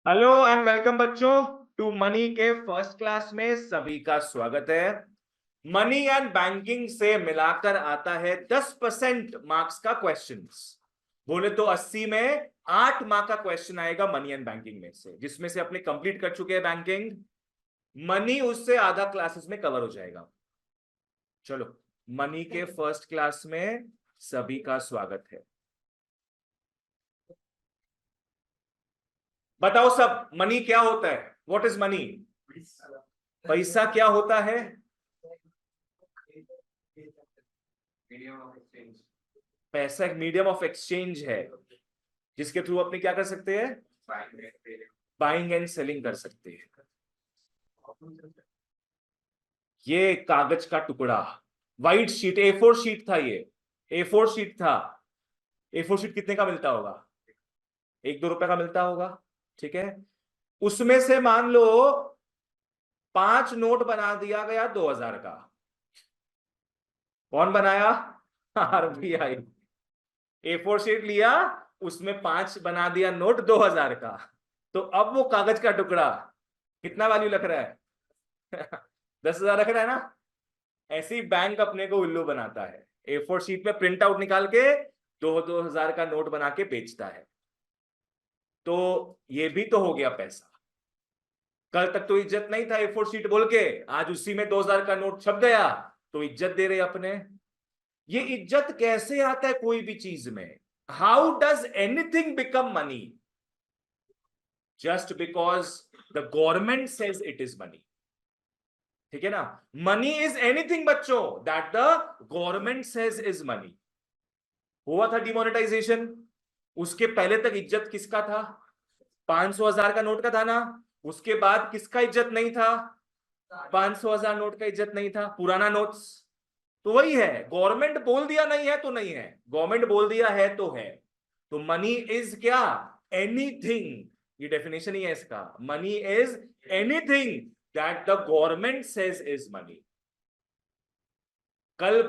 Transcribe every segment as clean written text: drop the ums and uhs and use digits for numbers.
Hello and welcome बच्चों to money के first class में सभी का स्वागत है। मनी एंड बैंकिंग से मिलाकर आता है 10% मार्क्स का क्वेश्चंस। बोले तो 80 में 8 मार्क का क्वेश्चन आएगा मनी एंड बैंकिंग में से, जिसमें से अपने कंप्लीट कर चुके हैं बैंकिंग। मनी उससे आधा क्लासेस में कवर हो जाएगा। चलो, मनी के फर्स्ट क्लास में सभी का स्वागत है। बताओ सब, मनी क्या होता है? What is money? पैसा क्या होता है? पैसा एक मीडियम ऑफ एक्सचेंज है, जिसके थ्रू अपने क्या कर सकते हैं? बाइंग एंड सेलिंग कर सकते हैं। ये कागज का टुकड़ा, व्हाइट शीट, A4 शीट था ये। A4 शीट था। A4 शीट कितने का मिलता होगा? 1-2 रुपए का मिलता होगा। ठीक है। उसमें से मान लो 5 नोट बना दिया गया 2000 का। कौन बनाया? RBI। A4 शीट लिया, उसमें 5 बना दिया नोट 2000 का। तो अब वो कागज का टुकड़ा कितना वैल्यू रख रहा है? 10,000 रख रहा है ना। ऐसे ही बैंक अपने को उल्लू बनाता है। A4 शीट पे प्रिंट आउट निकाल के 2-2 हजार का नोट बना के बेचता है। तो ये भी तो हो गया पैसा। कल तक तो इज्जत नहीं था A4 शीट बोल के, आज उसी में 2000 का नोट छप गया तो इज्जत दे रहे अपने। ये इज्जत कैसे आता है कोई भी चीज में? How does anything become money? Just because the government says it is money. ठीक है ना। मनी इज एनीथिंग बच्चों that the government says is money. हुआ था डिमोनेटाइजेशन, उसके पहले तक इज्जत किसका था? 500,000 का नोट का था ना। उसके बाद किसका इज्जत नहीं था? 500,000 नोट का इज्जत नहीं था, पुराना नोट्स। तो वही है, गवर्नमेंट बोल दिया नहीं है तो नहीं है, गवर्नमेंट बोल दिया है तो है। तो मनी इज क्या? एनीथिंग। ये डेफिनेशन ही है इसका। Money is anything that the government says is money. कल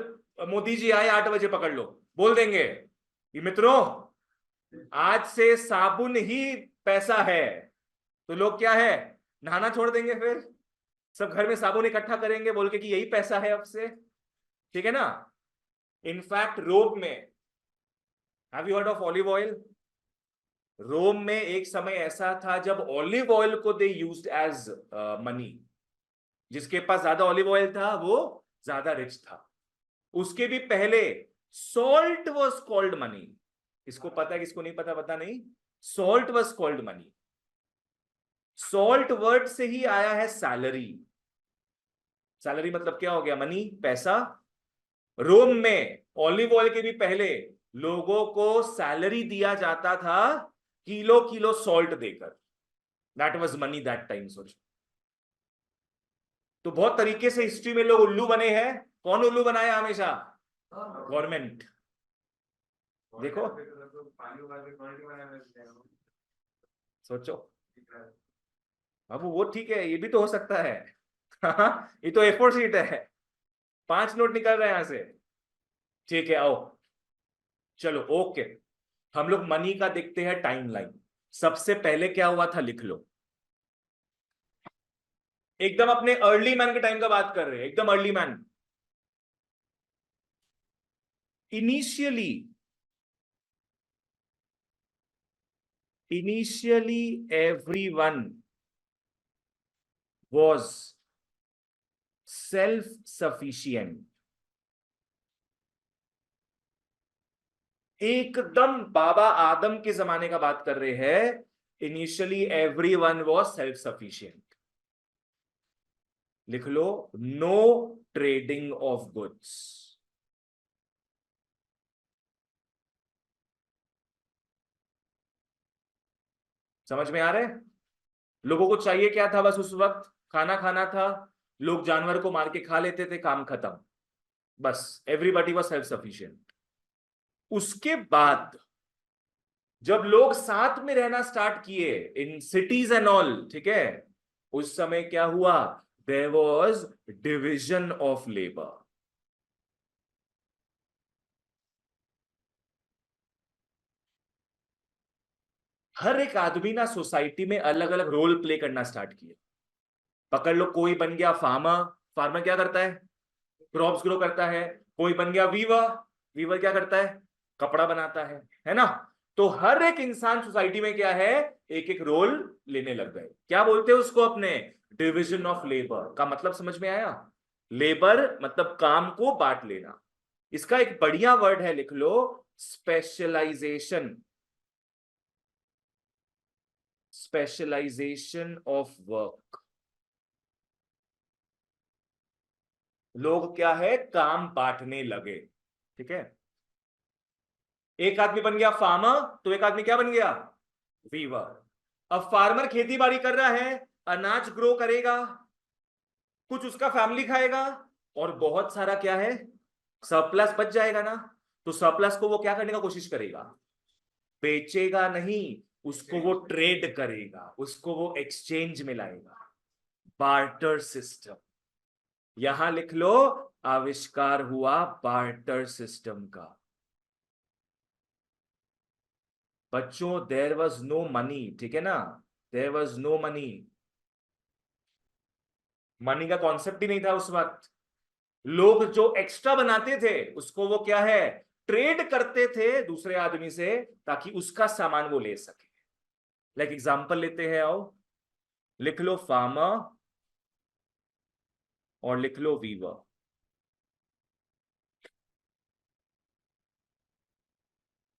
मोदी जी आए 8 बजे, पकड़ लो, बोल देंगे कि मित्रों आज से साबुन ही पैसा है। तो लोग क्या है, नहाना छोड़ देंगे, फिर सब घर में साबुन इकट्ठा करेंगे बोल के कि यही पैसा है अब से। ठीक है ना। इनफैक्ट रोम में, have you heard of olive oil? Rome में एक समय ऐसा था जब ऑलिव ऑयल को दे यूज्ड एज मनी। जिसके पास ज्यादा ऑलिव ऑयल था वो ज्यादा रिच था। उसके भी पहले सॉल्ट वॉज कॉल्ड मनी। किसको पता है, किसको नहीं पता, पता नहीं। Salt was called money. Salt word से ही आया है सैलरी। सैलरी मतलब क्या हो गया? मनी, पैसा। रोम में ऑलिव ऑयल के भी पहले लोगों को सैलरी दिया जाता था, किलो किलो सॉल्ट देकर। That was money that time. सोचो, तो बहुत तरीके से हिस्ट्री में लोग उल्लू बने हैं। कौन उल्लू बनाया हमेशा? गवर्नमेंट। देखो, सोचो। अब वो ठीक है, ये भी तो हो सकता है। ये तो A4 शीट है, 5 नोट निकल रहे हैं यहां से। ठीक है, आओ, चलो, ओके। हम लोग मनी का देखते हैं टाइमलाइन। सबसे पहले क्या हुआ था, लिख लो। एकदम अपने अर्ली मैन के टाइम का बात कर रहे हैं, एकदम early man. Initially, everyone was self sufficient. एकदम बाबा आदम के जमाने का बात कर रहे हैं। Initially everyone was self sufficient. लिख लो, नो ट्रेडिंग ऑफ गुड्स। समझ में आ रहा है? लोगों को चाहिए क्या था? बस उस वक्त खाना खाना था। लोग जानवर को मार के खा लेते थे, काम खत्म। बस, एवरीबॉडी वाज सेल्फ सफिशिएंट। उसके बाद जब लोग साथ में रहना स्टार्ट किए इन सिटीज एंड ऑल, ठीक है, उस समय क्या हुआ? There was division of labour. हर एक आदमी ना सोसाइटी में अलग अलग रोल प्ले करना स्टार्ट किया। पकड़ लो, कोई बन गया फार्मर। फार्मर क्या करता है? क्रॉप्स ग्रो करता है। कोई बन गया वीवर। वीवर क्या करता है? कपड़ा बनाता है ना? तो हर एक इंसान सोसाइटी में क्या है, एक एक रोल लेने लग गए। क्या बोलते हैं उसको? अपने डिविजन ऑफ लेबर का मतलब समझ में आया? लेबर मतलब काम को बांट लेना। इसका एक बढ़िया वर्ड है, लिख लो, स्पेशलाइजेशन। Specialisation of work. लोग क्या है, काम बांटने लगे। ठीक है? एक आदमी बन गया फार्मर, तो एक आदमी क्या बन गया? वीवर। अब फार्मर खेती बाड़ी कर रहा है, अनाज ग्रो करेगा, कुछ उसका फैमिली खाएगा, और बहुत सारा क्या है, सरप्लस बच जाएगा ना। तो सरप्लस को वो क्या करने का कोशिश करेगा? बेचेगा नहीं, उसको वो ट्रेड करेगा, उसको वो एक्सचेंज में लाएगा। Barter system. यहां लिख लो, आविष्कार हुआ बार्टर सिस्टम का। बच्चों, देयर वॉज नो मनी, ठीक है ना? There was no money. Money का कॉन्सेप्ट ही नहीं था उस वक्त। लोग जो एक्स्ट्रा बनाते थे उसको वो क्या है, ट्रेड करते थे दूसरे आदमी से, ताकि उसका सामान वो ले सके। लाइक एग्जांपल लेते हैं, आओ लिख लो फार्मर और लिख लो वीवर।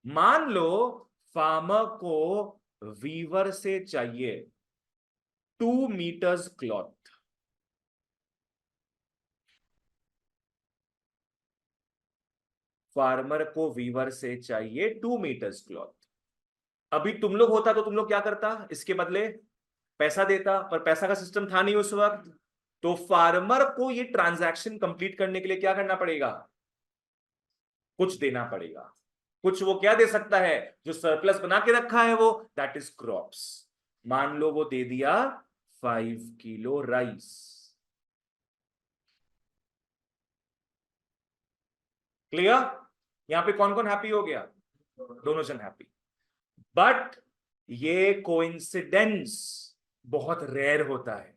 मान लो फार्मर को वीवर से चाहिए 2 मीटर्स क्लॉथ। फार्मर को वीवर से चाहिए 2 मीटर्स क्लॉथ। अभी तुम लोग होता तो तुम लोग क्या करता? इसके बदले पैसा देता, पर पैसा का सिस्टम था नहीं उस वक्त। तो फार्मर को ये ट्रांजैक्शन कंप्लीट करने के लिए क्या करना पड़ेगा? कुछ देना पड़ेगा। कुछ वो क्या दे सकता है? जो सरप्लस बना के रखा है वो, दैट इज क्रॉप्स। मान लो वो दे दिया 5 किलो राइस। क्लियर? यहां पे कौन कौन हैप्पी हो गया? दोनों जन हैप्पी। बट ये कोइंसिडेंस बहुत रेयर होता है,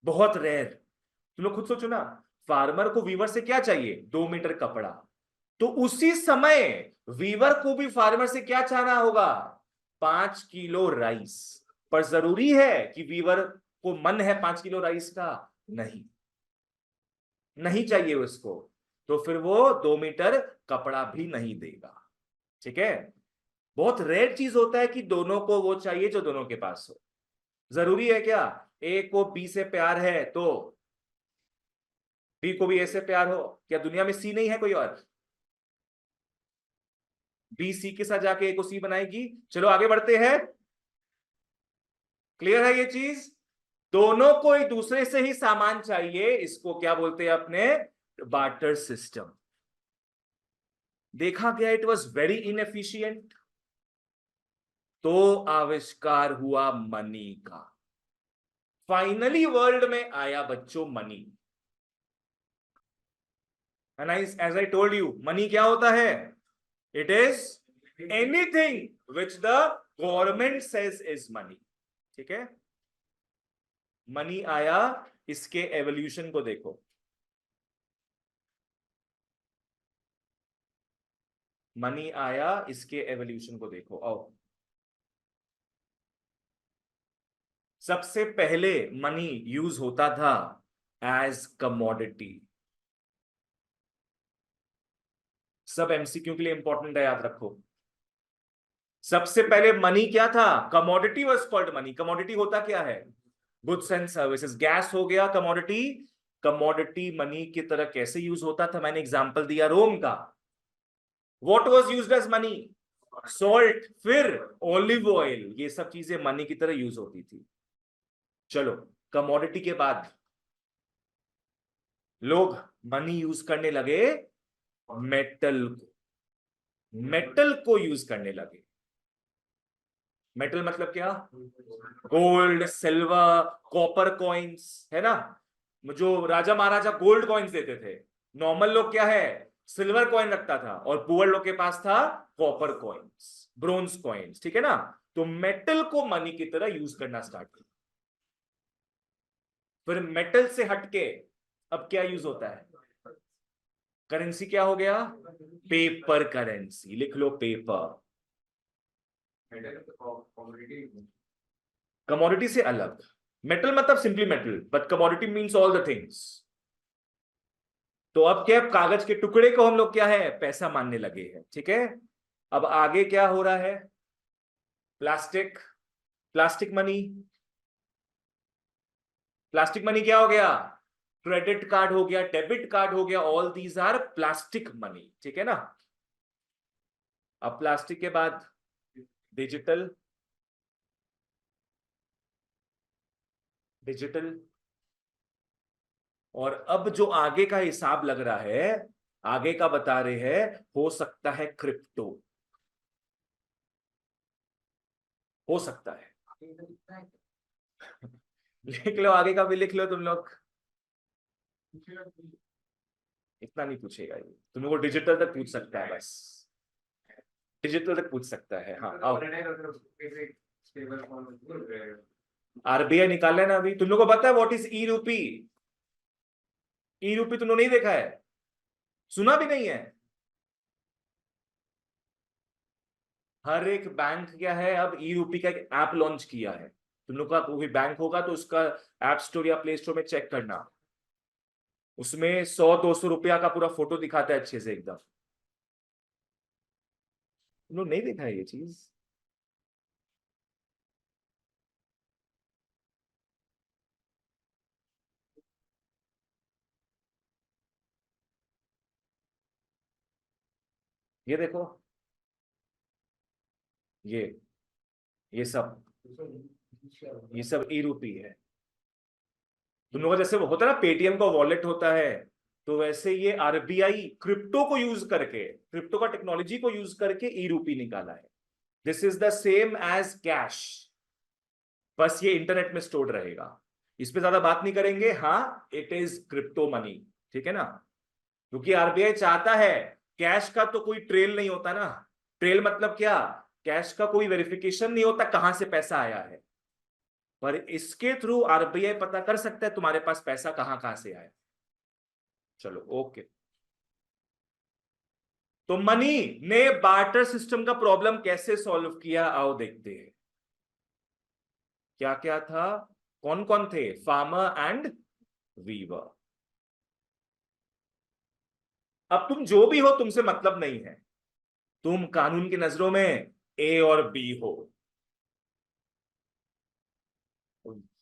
बहुत रेयर। तुम लोग खुद सोचो ना, फार्मर को वीवर से क्या चाहिए? 2 मीटर कपड़ा। तो उसी समय वीवर को भी फार्मर से क्या चाहना होगा? 5 किलो राइस। पर जरूरी है कि वीवर को मन है 5 किलो राइस का? नहीं, नहीं चाहिए उसको। तो फिर वो 2 मीटर कपड़ा भी नहीं देगा। ठीक है? बहुत रेयर चीज होता है कि दोनों को वो चाहिए जो दोनों के पास हो। जरूरी है क्या ए को बी से प्यार है तो बी को भी ए से प्यार हो? क्या दुनिया में सी नहीं है कोई और? बी सी के साथ जाके ए को सी बनाएगी? चलो आगे बढ़ते हैं। क्लियर है ये चीज? दोनों को एक दूसरे से ही सामान चाहिए, इसको क्या बोलते हैं अपने? Barter system. देखा गया इट वॉज वेरी इनएफिशिएंट। तो आविष्कार हुआ मनी का। फाइनली वर्ल्ड में आया बच्चों money. And as I told you, money क्या होता है? It is anything which the government says is money. ठीक है? मनी आया, इसके एवोल्यूशन को देखो। मनी आया, इसके एवोल्यूशन को देखो, आओ। सबसे पहले मनी यूज होता था एज कमोडिटी। सब एमसीक्यू के लिए इंपॉर्टेंट है, याद रखो। सबसे पहले मनी क्या था? Commodity was called money. Commodity होता क्या है? Goods and services. गैस हो गया कमोडिटी। कमोडिटी मनी की तरह कैसे यूज होता था? मैंने एग्जांपल दिया रोम का। What was used as money? Salt, फिर ऑलिव ऑयल। ये सब चीजें मनी की तरह यूज होती थी। चलो, कमोडिटी के बाद लोग मनी यूज करने लगे मेटल को। मेटल को यूज करने लगे। मेटल मतलब क्या? गोल्ड, सिल्वर, कॉपर कॉइन्स, है ना? जो राजा महाराजा गोल्ड कॉइन्स देते थे। नॉर्मल लोग क्या है, सिल्वर कॉइन रखता था, और पुअर लोग के पास था कॉपर कॉइन्स, ब्रोंज कॉइन्स, ठीक है ना। तो मेटल को मनी की तरह यूज करना स्टार्ट किया। फिर मेटल से हटके अब क्या यूज होता है? करेंसी क्या हो गया? Paper currency. लिख लो पेपर। कमोडिटी से अलग। मेटल मतलब simply metal, but commodity means all the things. तो अब क्या, कागज के टुकड़े को हम लोग क्या है, पैसा मानने लगे हैं, ठीक है। अब आगे क्या हो रहा है? Plastic. Plastic money. Plastic money क्या हो गया? क्रेडिट कार्ड हो गया, डेबिट कार्ड हो गया, all these are plastic money, ठीक है ना। अब प्लास्टिक के बाद डिजिटल। डिजिटल। और अब जो आगे का हिसाब लग रहा है, आगे का बता रहे हैं, हो सकता है क्रिप्टो। हो सकता है। लिख लो, आगे का भी लिख लो तुम लोग। इतना नहीं पूछेगा ये, तुम लोग को डिजिटल तक पूछ सकता है बस। डिजिटल तक पूछ सकता है, हाँ आओ। आरबीआई निकाल लेना अभी। तुम लोग को पता है व्हाट इज ई रूपी? ई रूपी तुम लोग नहीं देखा है, सुना भी नहीं है। हर एक बैंक क्या है, अब ई रूपी का एक ऐप लॉन्च किया है। तुम लोग का कोई बैंक होगा तो उसका ऐप स्टोर या प्ले स्टोर में चेक करना। उसमें 100-200 रुपया का पूरा फोटो दिखाता है अच्छे से एकदम। तुम लोग नहीं देखा है ये चीज? ये देखो, ये ये सब ये सब ई रूपी है। तुम लोगों का जैसे वो होता है ना, पेटीएम का वॉलेट होता है, तो वैसे ये आरबीआई क्रिप्टो को यूज करके, क्रिप्टो का टेक्नोलॉजी को यूज करके ई रूपी निकाला है। This is the same as cash, बस ये इंटरनेट में स्टोर्ड रहेगा। इस पे ज्यादा बात नहीं करेंगे। हाँ, इट इज क्रिप्टो मनी, ठीक है ना। क्योंकि आरबीआई चाहता है, कैश का तो कोई ट्रेल नहीं होता ना। ट्रेल मतलब क्या? कैश का कोई वेरिफिकेशन नहीं होता कहां से पैसा आया है, पर इसके थ्रू आरबीआई पता कर सकता है तुम्हारे पास पैसा कहां कहां से आया। चलो ओके। तो मनी ने बार्टर सिस्टम का प्रॉब्लम कैसे सॉल्व किया, आओ देखते हैं। क्या क्या था? कौन कौन थे? Farmer and weaver. अब तुम जो भी हो, तुमसे मतलब नहीं है। तुम कानून की नजरों में ए और बी हो।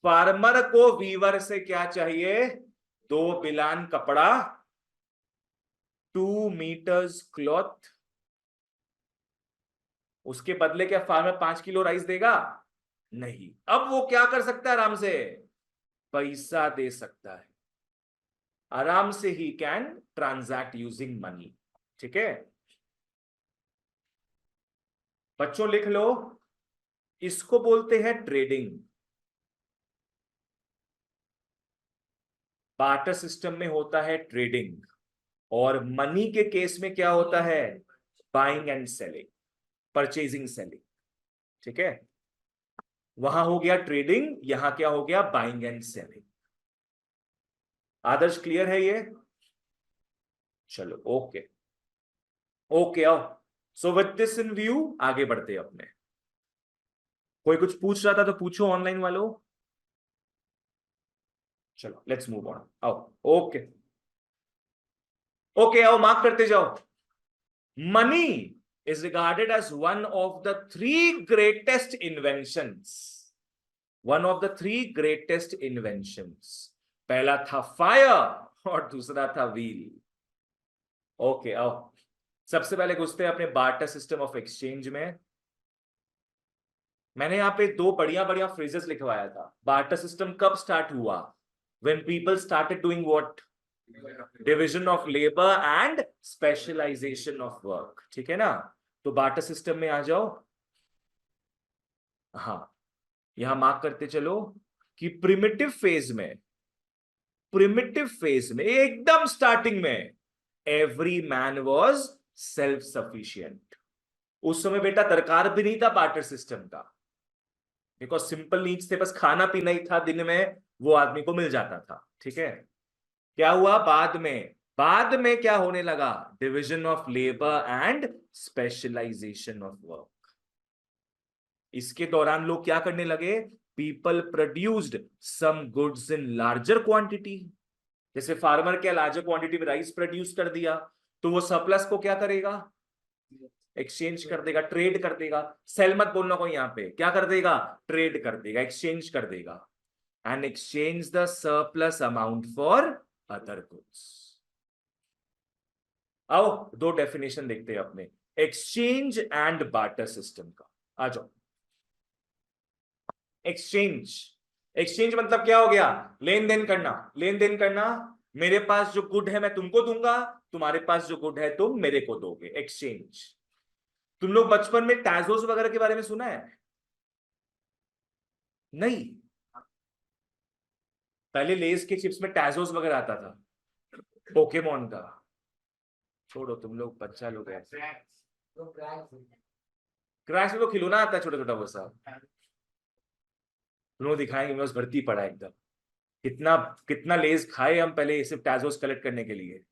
फार्मर को वीवर से क्या चाहिए? 2 बिलान कपड़ा, 2 मीटर्स क्लॉथ। उसके बदले क्या फार्मर 5 किलो राइस देगा? नहीं। अब वो क्या कर सकता है आराम से? पैसा दे सकता है आराम से। He can transact using money, ठीक है। बच्चों लिख लो, इसको बोलते हैं ट्रेडिंग। बार्टर सिस्टम में होता है ट्रेडिंग, और मनी के केस में क्या होता है? Buying and selling, purchasing selling, ठीक है। वहां हो गया ट्रेडिंग, यहां क्या हो गया? Buying and selling. Adarsh clear है ये? चलो ओके। ओके आओ। So with this in view आगे बढ़ते हैं अपने। कोई कुछ पूछ रहा था तो पूछो ऑनलाइन वालों। चलो लेट्स मूव ऑन, आओ। ओके। ओके आओ, मार्क करते जाओ। Money is regarded as one of the three greatest inventions. One of the three greatest inventions. पहला था फायर और दूसरा था व्हील। ओके आओ, सबसे पहले घुसते हैं अपने बार्टर सिस्टम ऑफ एक्सचेंज में। मैंने यहां पे 2 बढ़िया बढ़िया फ्रेजेस लिखवाया था। बार्टर सिस्टम कब स्टार्ट हुआ? When people started doing what? Division of labour and specialisation of work, ठीक है ना। तो बार्टर सिस्टम में आ जाओ। हाँ, यहां मार्क करते चलो कि प्रिमिटिव फेज में, प्रिमिटिव फेज में एकदम स्टार्टिंग में every man was self sufficient. उस समय बेटा दरकार भी नहीं था बार्टर सिस्टम का, बिकॉज सिंपल नीड्स थे, बस खाना पीना ही था दिन में, वो आदमी को मिल जाता था। ठीक है, क्या हुआ बाद में क्या होने लगा? Division of labour and specialisation of work. इसके दौरान लोग क्या करने लगे? People produced some goods in larger quantity. जैसे फार्मर क्या लार्जर क्वांटिटी में राइस प्रोड्यूस कर दिया, तो वो सरप्लस को क्या करेगा? एक्सचेंज कर देगा, ट्रेड कर देगा। सेल मत बोलना कोई यहां पे, क्या कर देगा? ट्रेड कर देगा, एक्सचेंज कर देगा। And exchange the surplus amount for other goods. आओ दो डेफिनेशन देखते हैं अपने एक्सचेंज एंड बार्टर सिस्टम का। आ जाओ। एक्सचेंज, एक्सचेंज मतलब क्या हो गया? लेन देन करना। लेन देन करना, मेरे पास जो गुड है मैं तुमको दूंगा, तुम्हारे पास जो गुड है तुम मेरे को दोगे। एक्सचेंज। तुम लोग बचपन में टैजोस वगैरह के बारे में सुना है? नहीं? पहले लेस के चिप्स में टैजोस वगैरह आता था, पोकेमोन का। छोड़ो, तुम लोग बच्चा लोग हैं। क्रैश में तो खिलौना आता है छोटा छोटा, वो सब तुम लोग दिखाएंगे। मैं उस भर्ती पड़ा एकदम। कितना कितना लेस खाए हम पहले सिर्फ टैजोस कलेक्ट करने के लिए।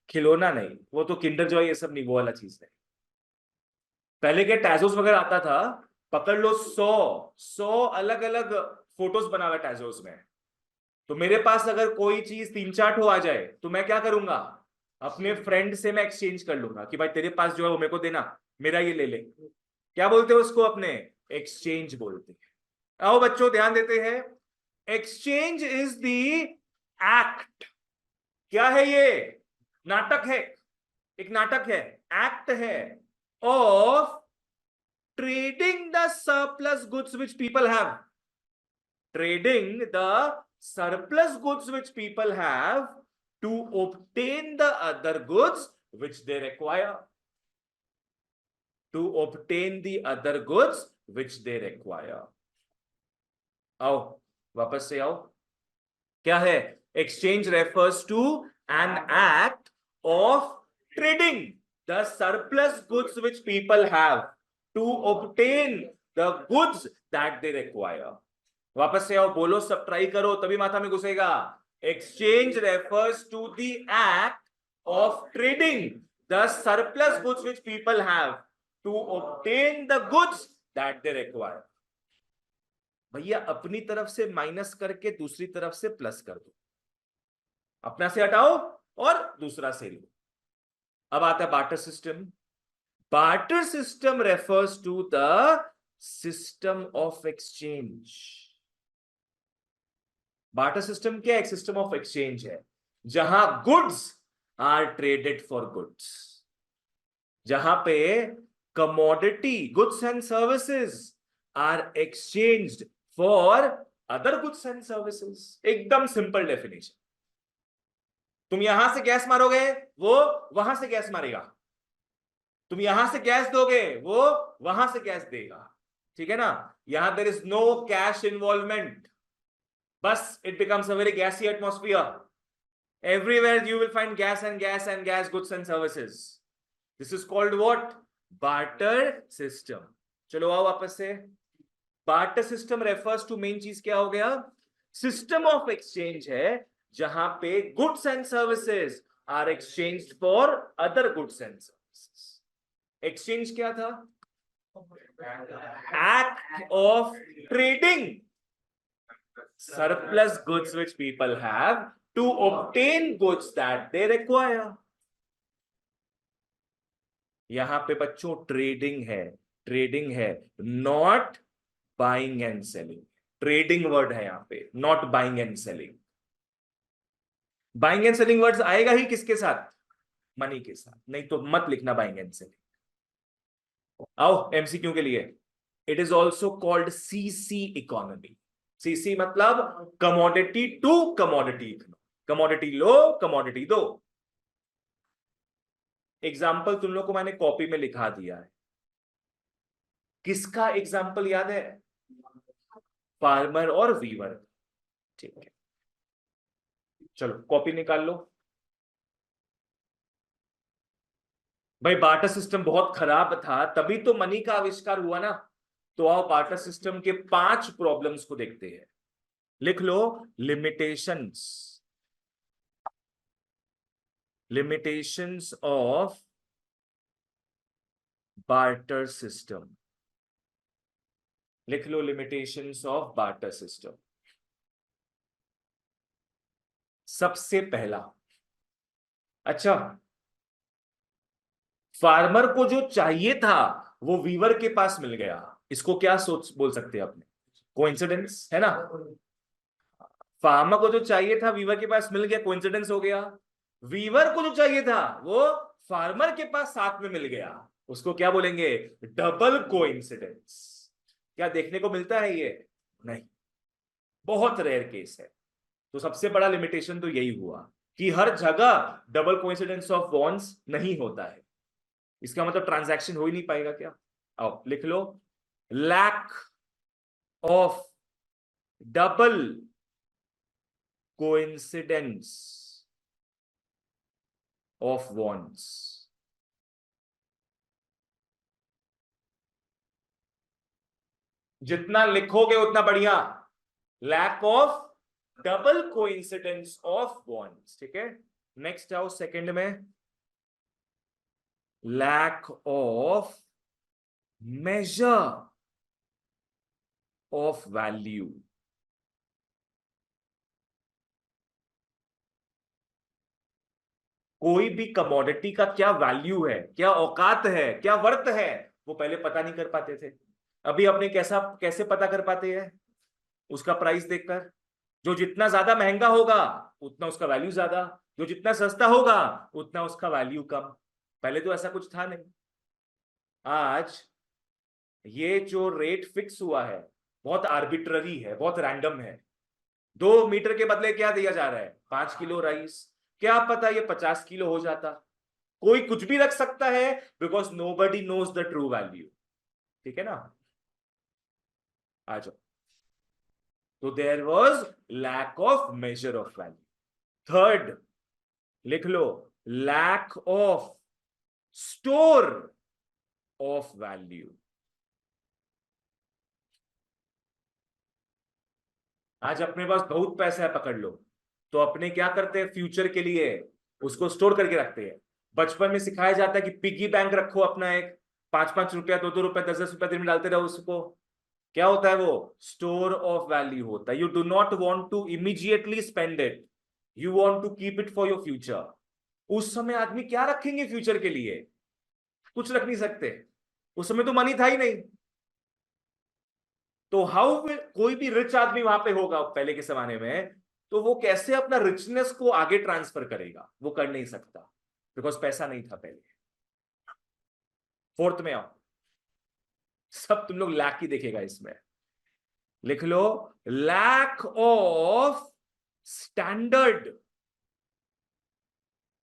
खिलौना नहीं, वो तो किंडर जॉय ये सब नहीं, वो वाला चीज है। पहले क्या टैजोस वगैरह आता था, पकड़ लो 100 अलग अलग फोटोज बना हुआ टैजोस में। तो मेरे पास अगर कोई चीज 3-4 ठो आ जाए तो मैं क्या करूंगा? अपने फ्रेंड से मैं एक्सचेंज कर लूंगा कि भाई तेरे पास जो है वो मेरे को देना, मेरा ये ले ले। क्या बोलते हो उसको? अपने एक्सचेंज बोलते हैं। आओ बच्चों ध्यान देते हैं। Exchange is the act. क्या है ये? नाटक है, एक नाटक है, एक्ट है of trading the surplus goods which people have. Trading the surplus goods which people have to obtain the other goods which they require. To obtain the other goods which they require. आओ वापस से आओ। क्या है? Exchange refers to an act of trading the surplus goods which people have to obtain the goods that they require. वापस से आओ, बोलो, सब ट्राई करो तभी माथा में घुसेगा। Exchange refers to the act of trading the surplus goods which people have to obtain the goods that they require. भैया अपनी तरफ से माइनस करके दूसरी तरफ से प्लस कर दो, अपना से हटाओ और दूसरा से लो। अब आता है barter system. Barter system refers to the system of exchange. Barter system क्या? एक सिस्टम ऑफ एक्सचेंज है जहां goods are traded for goods, जहां पे commodity goods and services are exchanged for other goods and services. एकदम simple definition. तुम यहां से गैस मारोगे, वो वहां से गैस मारेगा। तुम यहां से गैस दोगे, वो वहां से गैस देगा। ठीक है ना? यहां there is no cash involvement, बस it becomes a very gassy atmosphere. Everywhere you will find gas and gas and gas, goods and services. This is called what? Barter system. चलो आओ वापस से। Barter system refers to, main चीज क्या हो गया? System of exchange है जहां पे goods and services are exchanged for other goods and services. Exchange क्या था? Act of trading surplus goods which people have to obtain goods that they require. यहां पे बच्चों ट्रेडिंग है, ट्रेडिंग है, not buying and selling. Trading word है यहां पे, not buying and selling. Buying and selling words आएगा ही किसके साथ? मनी के साथ, नहीं तो मत लिखना बाइंग एंड सेलिंग। आओ एमसीक्यू के लिए। It is also called CC economy. CC मतलब कमोडिटी टू कमोडिटी, कमोडिटी लो कमोडिटी दो। एग्जाम्पल तुम लोग को मैंने कॉपी में लिखा दिया है। किसका एग्जाम्पल याद है? फार्मर और वीवर। ठीक है, चलो कॉपी निकाल लो। भाई बार्टर सिस्टम बहुत खराब था, तभी तो मनी का आविष्कार हुआ ना। तो आओ बार्टर सिस्टम के 5 प्रॉब्लम्स को देखते हैं। लिख लो, limitations, limitations of barter system. लिख लो, लिमिटेशंस ऑफ बार्टर सिस्टम। सबसे पहला, अच्छा, फार्मर को जो चाहिए था वो वीवर के पास मिल गया। इसको क्या सोच बोल सकते हैं अपने? कोइंसिडेंस है ना। फार्मर को जो चाहिए था वीवर के पास मिल गया, कोइंसिडेंस हो गया। वीवर को जो चाहिए था वो फार्मर के पास साथ में मिल गया, उसको क्या बोलेंगे? Double coincidence. क्या देखने को मिलता है ये? नहीं, बहुत रेयर केस है। तो सबसे बड़ा लिमिटेशन तो यही हुआ कि हर जगह डबल कोइंसिडेंस ऑफ बॉन्ड्स नहीं होता है। इसका मतलब ट्रांजैक्शन हो ही नहीं पाएगा क्या? आओ लिख लो, lack of double coincidence of bonds. जितना लिखोगे उतना बढ़िया। Lack of double coincidence of bonds, ठीक है। नेक्स्ट आओ सेकंड में, lack of measure of value. कोई भी कमोडिटी का क्या वैल्यू है, क्या औकात है, क्या वर्थ है, वो पहले पता नहीं कर पाते थे। अभी अपने कैसा कैसे पता कर पाते हैं? उसका प्राइस देखकर। जो जितना ज्यादा महंगा होगा उतना उसका वैल्यू ज्यादा, जो जितना सस्ता होगा उतना उसका वैल्यू कम। पहले तो ऐसा कुछ था नहीं। आज ये जो रेट फिक्स हुआ है बहुत आर्बिट्ररी है, बहुत रैंडम है। 2 मीटर के बदले क्या दिया जा रहा है? 5 किलो राइस। क्या पता ये 50 किलो हो जाता। कोई कुछ भी रख सकता है, because nobody knows the true value. ठीक है ना। आ जाओ। तो there was lack of measure of value. Third, लिख लो, lack of store of value. आज अपने पास बहुत पैसा है, पकड़ लो, तो अपने क्या करते हैं फ्यूचर के लिए? उसको स्टोर करके रखते हैं। बचपन में सिखाया जाता है कि पिगी बैंक रखो अपना एक, 5-5 रुपया, 2-2 रुपया, 10-10 रुपया दिन में डालते रहो उसको। क्या होता है वो? स्टोर ऑफ वैल्यू होता है। You do not want to immediately spend it, you want to keep it for your future. उस समय आदमी क्या रखेंगे फ्यूचर के लिए? कुछ रख नहीं सकते। उस समय तो मनी था ही नहीं। तो हाउ विल कोई भी रिच आदमी वहां पे होगा पहले के जमाने में, तो वो कैसे अपना रिचनेस को आगे ट्रांसफर करेगा? वो कर नहीं सकता, बिकॉज पैसा नहीं था पहले। फोर्थ में आओ, सब तुम लोग लैक ही देखेगा इसमें। लिख लो, lack of standard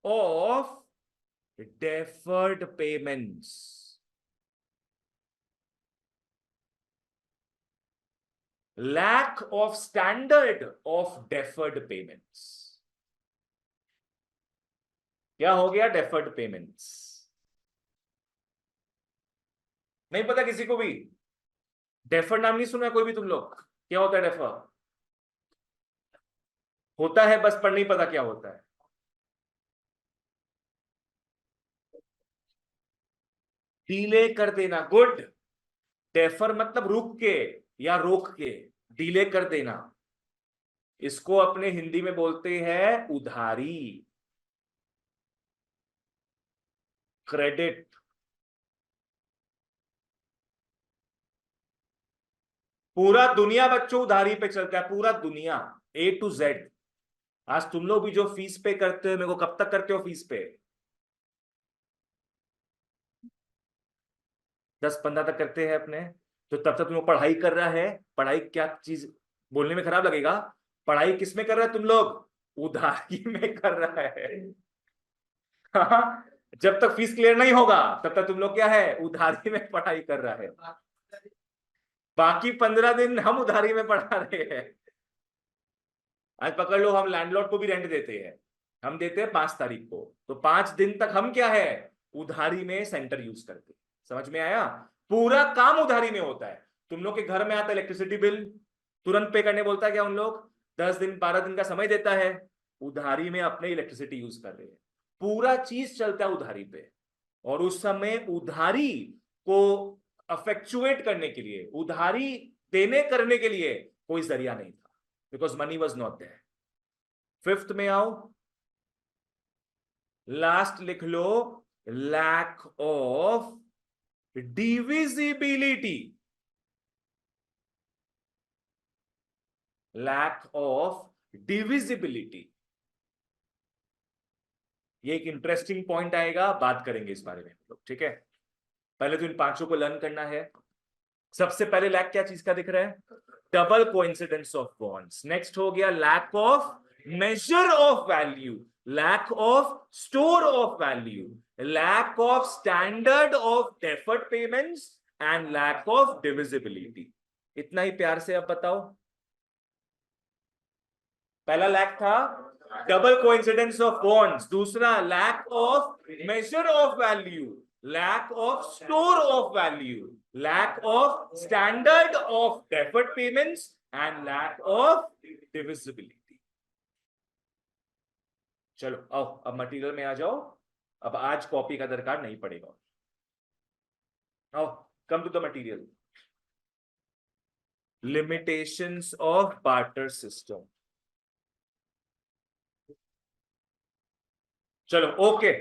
of deferred payments. Lack of standard of deferred payments. क्या हो गया? Deferred payments. नहीं पता किसी को भी? डेफर नाम नहीं सुना है कोई भी तुम लोग? क्या होता है डेफर? होता है बस, पर नहीं पता क्या होता है। डीले कर देना, गुड। डेफर मतलब रुक के या रोक के, डीले कर देना। इसको अपने हिंदी में बोलते हैं उधारी, क्रेडिट। पूरा दुनिया बच्चों उधारी पे चलता है, पूरा दुनिया, A to Z। आज तुम लोग भी जो फीस पे करते हो, मेरे को कब तक करते हो फीस पे? 10-15 तक करते हैं अपने। तो तब तक तुम लोग पढ़ाई कर रहा है। पढ़ाई क्या चीज, बोलने में खराब लगेगा। पढ़ाई किस में कर रहा है तुम लोग? उधारी में कर रहा है। हाँ, जब तक फीस क्लियर नहीं होगा तब तक तुम लोग क्या है? उधारी में पढ़ाई कर रहा है। बाकी 15 दिन हम उधारी में पढ़ा रहे हैं। आज पकड़ लो, हम लैंडलॉर्ड को भी रेंट देते हैं। हम देते हैं 5 तारीख को, तो 5 दिन तक हम क्या है? उधारी में सेंटर यूज करके। समझ में आया? पूरा काम उधारी में होता है। तुम लोग के घर में आता है इलेक्ट्रिसिटी बिल, तुरंत पे करने बोलता है क्या उन लोग? 10 दिन 12 दिन का समय देता है। उधारी में अपने इलेक्ट्रिसिटी यूज कर रहे हैं, पूरा चीज चलता है उधारी पे। और उस समय उधारी को अफेक्चुएट करने के लिए, उधारी देने करने के लिए कोई जरिया नहीं था, because money was not there. Fifth में आओ, लास्ट लिख लो, lack of divisibility. Lack of divisibility, ये एक इंटरेस्टिंग पॉइंट आएगा, बात करेंगे इस बारे में हम लोग, ठीक है? पहले तो इन पांचों को लर्न करना है। सबसे पहले लैक क्या चीज का दिख रहा है? Double coincidence of bonds. Next हो गया lack of measure of value, lack of store of value, lack of standard of deferred payments and lack of divisibility. इतना ही प्यार से अब बताओ। पहला लैक था डबल कोइंसिडेंस ऑफ बॉन्ड्स, दूसरा lack of measure of value, lack of store of value, lack of standard of deferred payments and lack of divisibility. चलो आओ अब मटेरियल में आ जाओ। अब आज कॉपी का दरकार नहीं पड़ेगा। आओ, come to the material. Limitations of barter system. चलो okay,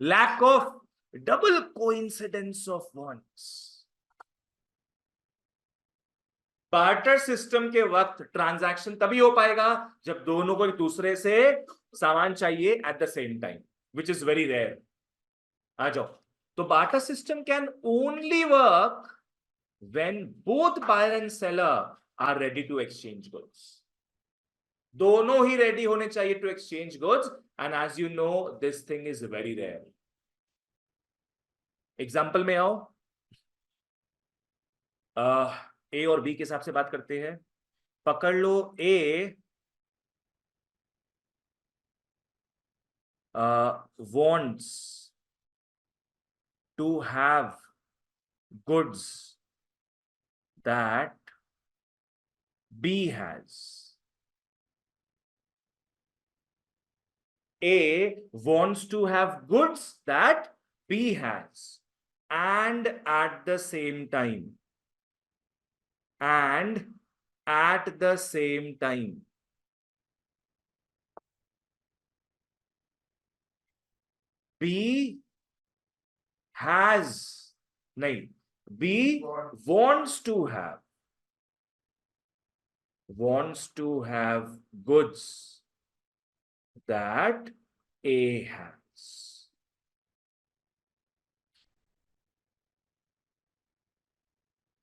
lack of double coincidence of bonds. Barter system के वक्त ट्रांजैक्शन तभी हो पाएगा जब दोनों को एक दूसरे से सामान चाहिए at the same time, which is very rare. आ जाओ। तो barter system can only work when both buyer and seller are ready to exchange goods. दोनों ही रेडी होने चाहिए to exchange goods, and as you know this thing is very rare. Example में आओ, ए और बी के हिसाब से बात करते हैं। पकड़ लो, ए wants to have goods that B has. A wants to have goods that B has, and at the same time, B has, नहीं, B wants to have goods that A has.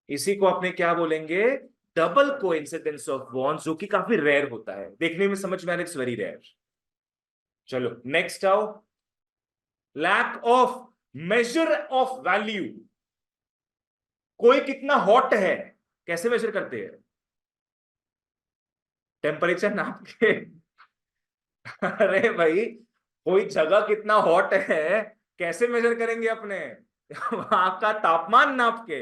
इसी को अपने क्या बोलेंगे? डबल कोइंसिडेंस ऑफ बॉन्ड्स, जो कि काफी rare होता है, देखने में समझ में आ रहा है, इट्स वेरी रेयर। चलो नेक्स्ट आओ, lack of measure of value. कोई कितना हॉट है, कैसे मेजर करते हैं? टेम्परेचर नाप के। अरे भाई, कोई जगह कितना हॉट है कैसे मेजर करेंगे अपने? वहां का तापमान नाप के।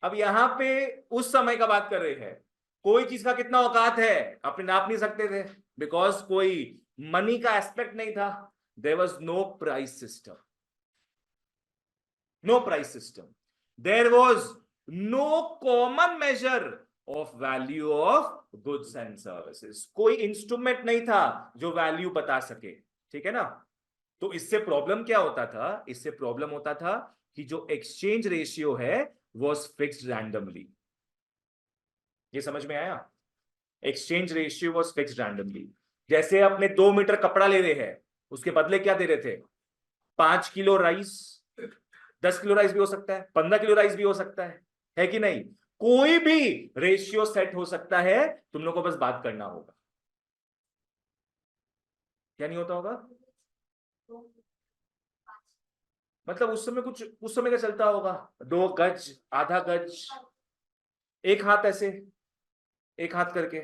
अब यहां पे उस समय का बात कर रहे हैं, कोई चीज का कितना औकात है अपने नाप नहीं सकते थे, बिकॉज कोई मनी का एस्पेक्ट नहीं था। There was no price system, there was no common measure of value of goods and services. कोई इंस्ट्रूमेंट नहीं था जो वैल्यू बता सके, ठीक है ना? तो इससे प्रॉब्लम क्या होता था? इससे प्रॉब्लम होता था कि जो एक्सचेंज रेशियो है was fixed randomly. ये समझ में आया? Exchange ratio was fixed randomly. जैसे अपने 2 मीटर कपड़ा ले रहे हैं, उसके बदले क्या दे रहे थे? 5 किलो राइस। 10 किलो राइस भी हो सकता है, 15 किलो राइस भी हो सकता है कि नहीं? कोई भी रेशियो सेट हो सकता है, तुम लोग को बस बात करना होगा। क्या नहीं होता होगा? मतलब उस समय क्या चलता होगा? 2 गज, आधा गज, 1 हाथ, ऐसे 1 हाथ करके,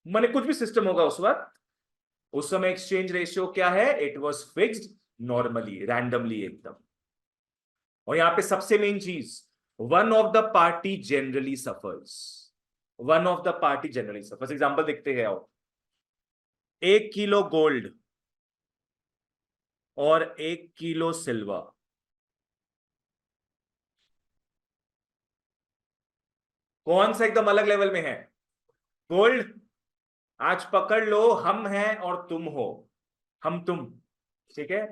माने कुछ भी सिस्टम होगा उस वक्त। उस समय एक्सचेंज रेशियो क्या है? It was fixed, normally, randomly एकदम। और यहां पे सबसे मेन चीज, one of the party generally suffers, one of the party generally suffers. Example देखते हैं आओ। 1 किलो गोल्ड और 1 किलो सिल्वर, कौन सा एकदम अलग लेवल में है? गोल्ड। आज पकड़ लो, हम हैं और तुम हो, हम तुम, ठीक है।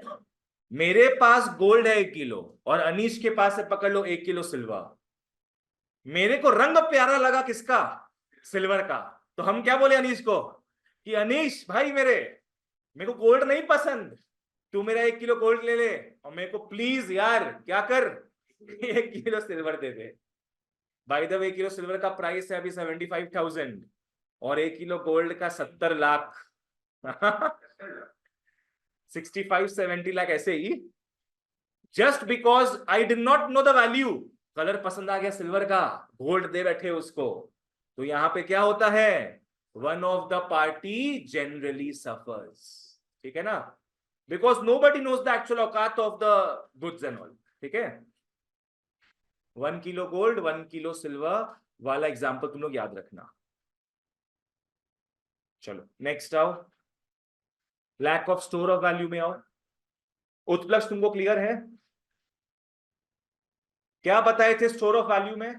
मेरे पास गोल्ड है 1 किलो, और अनीश के पास है पकड़ लो 1 किलो सिल्वर। मेरे को रंग प्यारा लगा किसका? सिल्वर का। तो हम क्या बोले अनीश को कि अनीश भाई मेरे को गोल्ड नहीं पसंद, तू मेरा 1 किलो गोल्ड ले ले, और मेरे को प्लीज यार क्या कर 1 kilo silver they they. By the way 1 kilo silver का प्राइस है अभी 75,000, और 1 किलो गोल्ड का 70 लाख 65-70 लाख ऐसे ही। Just because I did not know the value, colour पसंद आ गया सिल्वर का, गोल्ड दे बैठे उसको। तो यहां पे क्या होता है? One of the party generally suffers, ठीक है ना, because nobody knows the actual औकात of the goods and all, ठीक है। 1 किलो गोल्ड 1 किलो सिल्वर वाला एग्जाम्पल तुम लोग याद रखना। चलो नेक्स्ट आओ, lack of store of value में आओ। उत्प्लक्ष तुमको क्लियर है? क्या बताए थे स्टोर ऑफ वैल्यू में?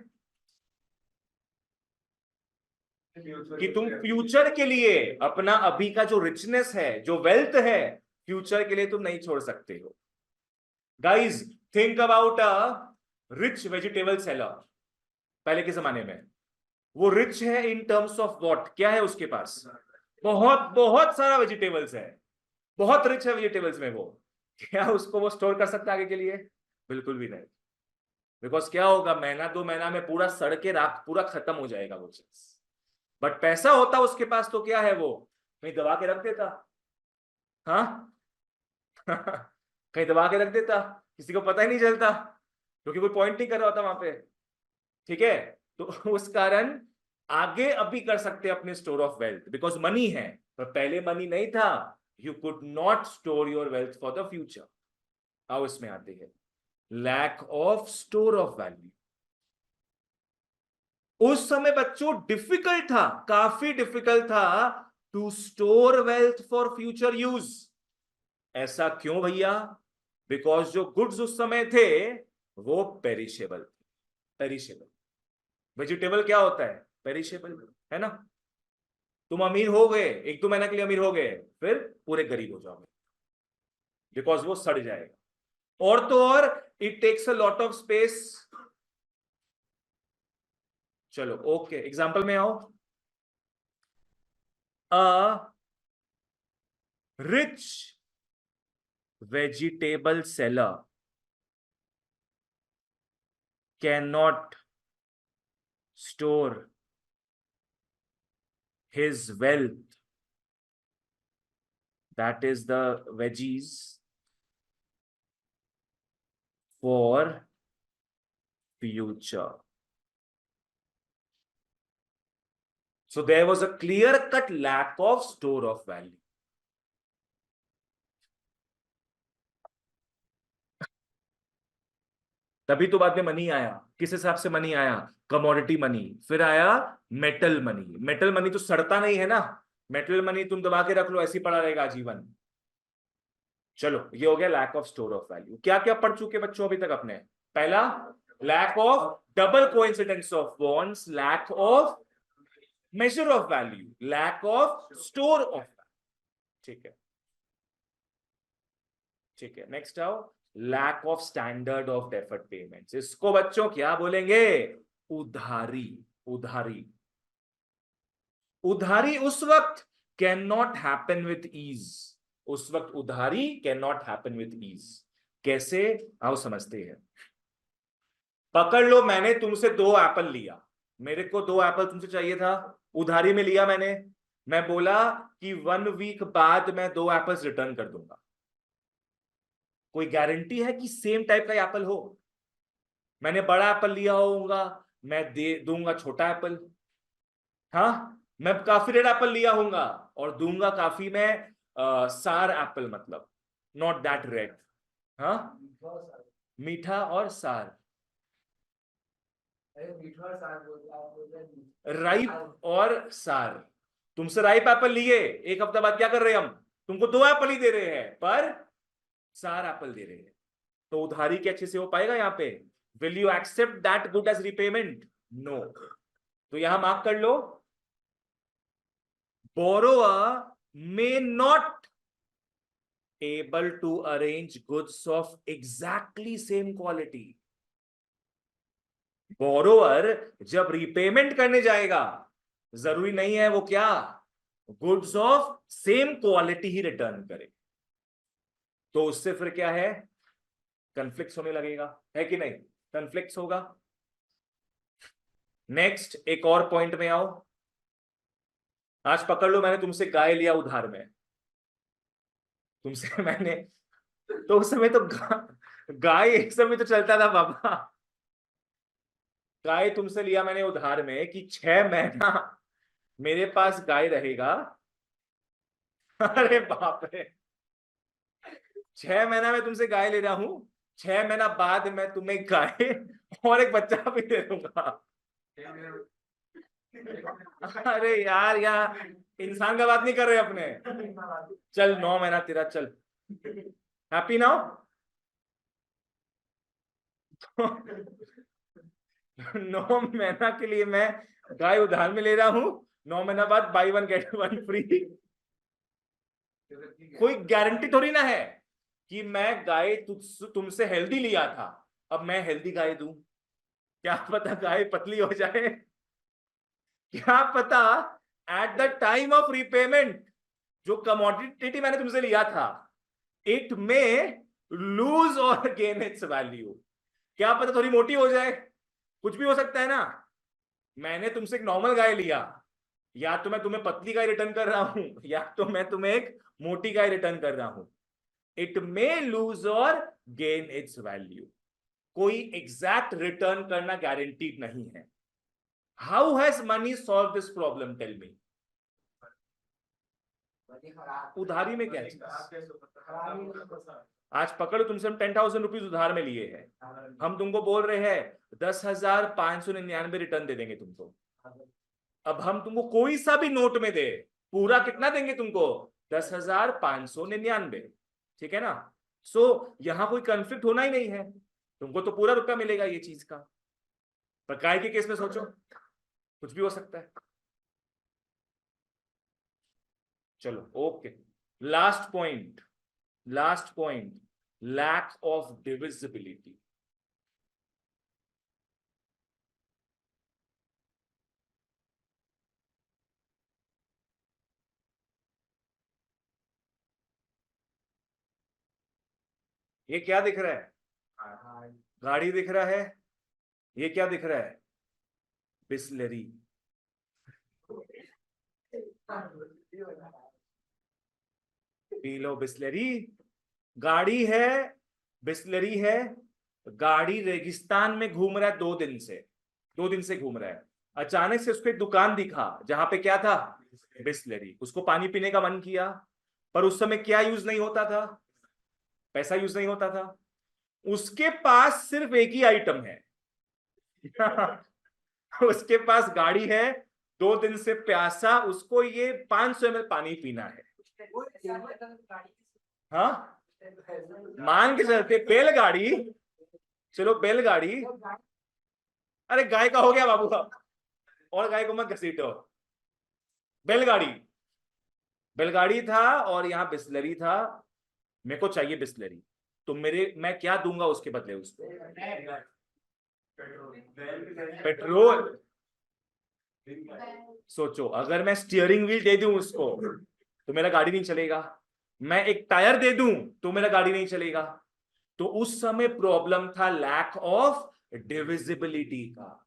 कि तुम फ्यूचर के लिए अपना अभी का जो रिचनेस है, जो वेल्थ है, फ्यूचर के लिए तुम नहीं छोड़ सकते हो। Guys think about a rich vegetable seller. पहले के जमाने में वो रिच है इन टर्म्स ऑफ व्हाट, क्या है उसके पास? बहुत बहुत सारा वेजिटेबल्स है, बहुत रिच है वेजिटेबल्स में वो। क्या उसको वो स्टोर कर सकता है आगे के लिए? बिल्कुल भी नहीं। बिकॉज क्या होगा, महीना 2 महीना में पूरा सड़ के राख, पूरा खत्म हो जाएगा वो चीज। बट पैसा होता उसके पास तो क्या है, वो कहीं दबा के रख देता। हाँ कहीं दबा के रख देता, किसी को पता ही नहीं चलता, क्योंकि कोई पॉइंट नहीं कर रहा होता वहां पे, ठीक है। तो उस कारण आगे अभी कर सकते अपने store of wealth, because money है। पर पहले मनी नहीं था, you could not store your wealth for the future. आओ इसमें आते हैं, lack of store of value. उस समय बच्चों डिफिकल्ट था, काफी डिफिकल्ट था to store wealth for future use. ऐसा क्यों भैया? बिकॉज जो गुड्स उस समय थे वो पेरिशेबल थे। पेरिशेबल, वेजिटेबल क्या होता है? पेरिशेबल, है ना। तुम अमीर हो गए, 1-2 महीना के लिए अमीर हो गए, फिर पूरे गरीब हो जाओगे, बिकॉज वो सड़ जाएगा। और तो और it takes a lot of space. चलो ओके, एग्जांपल में आओ। A rich vegetable seller cannot store his wealth, that is the veggies, for future. So there was a clear-cut lack of store of value. तभी तो बाद में money आया। किस हिसाब से मनी आया? Commodity money. फिर आया मेटल मनी। मेटल मनी तो सड़ता नहीं है ना, मेटल मनी तुम दबा के रख लो, ऐसी पड़ा रहेगा आजीवन। चलो ये हो गया lack of store of value. क्या क्या पढ़ चुके बच्चों अभी तक अपने? पहला, lack of double coincidence of bonds, lack of measure of value, lack of store of value, ठीक है। ठीक है, नेक्स्ट आओ, lack of standard of deferred payments. इसको बच्चों क्या बोलेंगे? उधारी। उधारी, उधारी उस वक्त can not happen with ease. उस वक्त उधारी can not happen with ease. कैसे? आओ समझते हैं। पकड़ लो, मैंने तुमसे 2 एप्पल लिया, मेरे को 2 एप्पल तुमसे चाहिए था, उधारी में लिया मैंने। मैं बोला कि 1 वीक बाद मैं 2 एप्पल्स रिटर्न कर दूंगा। कोई गारंटी है कि सेम टाइप का एप्पल हो? मैंने बड़ा एप्पल लिया होगा, मैं दे दूंगा छोटा एप्पल। हाँ, मैं काफी रेड एप्पल लिया होगा और दूंगा काफी में सार एप्पल, मतलब नॉट दैट रेड। हाँ, मीठा और सार, राइप और सार। तुमसे राइप एप्पल लिए, एक हफ्ता बाद क्या कर रहे हैं हम, तुमको 2 एप्पल ही दे रहे हैं पर सार एप्पल दे रहे हैं। तो उधारी के अच्छे से हो पाएगा यहाँ पे? Will you accept that good as repayment? No. तो यहां मार्क कर लो, borrower may not able to arrange goods of exactly same quality. Borrower जब रिपेमेंट करने जाएगा, जरूरी नहीं है वो क्या, गुड्स ऑफ सेम क्वालिटी ही रिटर्न करे। तो उससे फिर क्या है, कन्फ्लिक्ट होने लगेगा, है कि नहीं? कन्फ्लिक्ट होगा। नेक्स्ट एक और पॉइंट में आओ। आज पकड़ लो, मैंने तुमसे गाय लिया उधार में, तुमसे मैंने, तो उस समय तो गाय एक समय तो चलता था बाबा। गाय तुमसे लिया मैंने उधार में कि 6 महीना मेरे पास गाय रहेगा। अरे बाप रे, 6 महीना में तुमसे गाय ले रहा हूं, 6 महीना बाद मैं तुम्हें गाय और एक बच्चा भी दे दूंगा। अरे यार, यहाँ इंसान का बात नहीं कर रहे अपने। चल 9 महीना तेरा, चल हैप्पी नाउ। 9 महीना के लिए मैं गाय उधार में ले रहा हूं, 9 महीना बाद बाई 1 गेट 1 फ्री। कोई गारंटी थोड़ी ना है कि मैं गाय तुमसे हेल्दी लिया था, अब मैं हेल्दी गाय दूं। क्या पता गाय पतली हो जाए, क्या पता at the time of repayment जो कमोडिटी मैंने तुमसे लिया था, इट मे लूज और गेन इट्स वैल्यू। क्या पता थोड़ी मोटी हो जाए, कुछ भी हो सकता है ना। मैंने तुमसे एक नॉर्मल गाय लिया, या तो मैं तुम्हें पतली गाय रिटर्न कर रहा हूं, या तो मैं तुम्हें एक मोटी गाय रिटर्न कर रहा हूं। इट मे लूज और गेन इट्स वैल्यू। कोई एग्जैक्ट रिटर्न करना गारंटीड नहीं है। How has money solve this problem, tell me. उधारी में क्या चीज, आज पकड़ो तुमसे हम 10,000 रुपीज उधार में लिए हैं, हम तुमको बोल रहे हैं 10,599 रिटर्न दे देंगे तुमको। अब हम तुमको कोई सा भी नोट में दे, पूरा कितना देंगे तुमको, 10,599। ठीक है ना? सो यहां कोई कंफ्लिक्ट होना ही नहीं है, तुमको तो पूरा रुपया मिलेगा ये चीज का। पर गाय के केस में सोचो, कुछ भी हो सकता है। चलो okay, last point, last point, lack of divisibility. ये क्या दिख रहा है, गाड़ी दिख रहा है, ये क्या दिख रहा है, बिस्लरी। P low Bisleri. गाड़ी है, बिस्लरी है। गाड़ी रेगिस्तान में घूम रहा है 2 दिन से, 2 दिन से घूम रहा है। अचानक से उसको एक दुकान दिखा जहां पे क्या था, बिस्लरी। उसको पानी पीने का मन किया, पर उस समय क्या यूज नहीं होता था, पैसा यूज नहीं होता था। उसके पास सिर्फ एक ही आइटम है। उसके पास गाड़ी है, 2 दिन से प्यासा, उसको ये 500 ml पानी पीना है। हाँ, मान के चलते बैलगाड़ी, चलो बैलगाड़ी। अरे गाय का हो गया बाबू साहब, और गाय को मत घसीटो। बैलगाड़ी, बैलगाड़ी था और यहाँ बिस्लरी था। मेरे को चाहिए बिस्लरी, तो मैं क्या दूंगा उसके बदले उसको, पेट्रोल। सोचो अगर मैं स्टीयरिंग व्हील दे दूं उसको तो मेरा गाड़ी नहीं चलेगा, मैं एक टायर दे दूं तो मेरा गाड़ी नहीं चलेगा। तो उस समय प्रॉब्लम था लैक ऑफ डिविजिबिलिटी का।